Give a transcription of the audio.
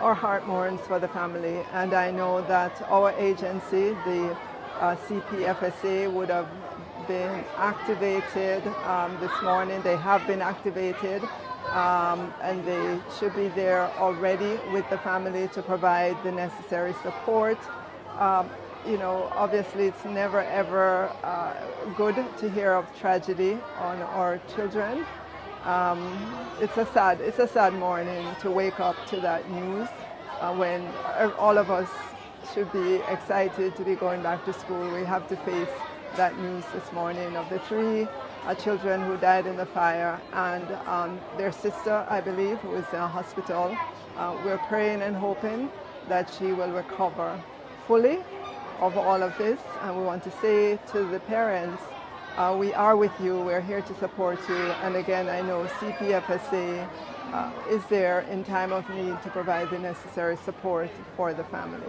our heart mourns for the family, and I know that our agency, the CPFSA, would have been activated this morning. They have been activated, and they should be there already with the family to provide the necessary support. You know, obviously it's never ever good to hear of tragedy on our children. It's a sad morning to wake up to that news when all of us should be excited to be going back to school. We have to face that news this morning of the three children who died in the fire, and their sister, I believe, who is in a hospital. We're praying and hoping that she will recover fully of all of this, and we want to say to the parents, we are with you, we're here to support you, and again, I know CPFSA is there in time of need to provide the necessary support for the family.